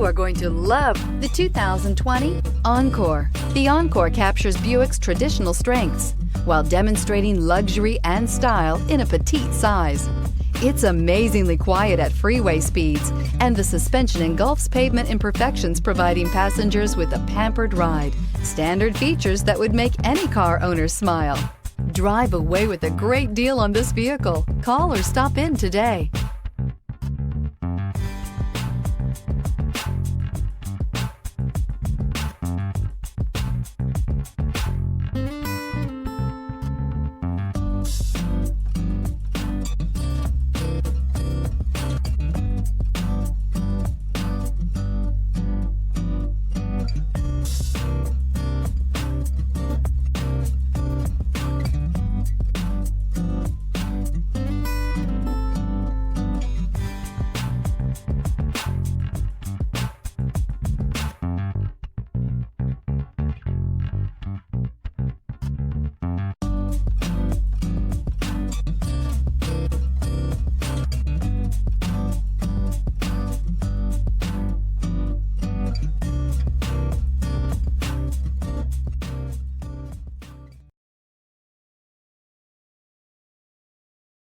You are going to love the 2020 Encore. The Encore captures Buick's traditional strengths while demonstrating luxury and style in a petite size. It's amazingly quiet at freeway speeds, and the suspension engulfs pavement imperfections, providing passengers with a pampered ride. Standard features that would make any car owner smile. Drive away with a great deal on this vehicle. Call or stop in today.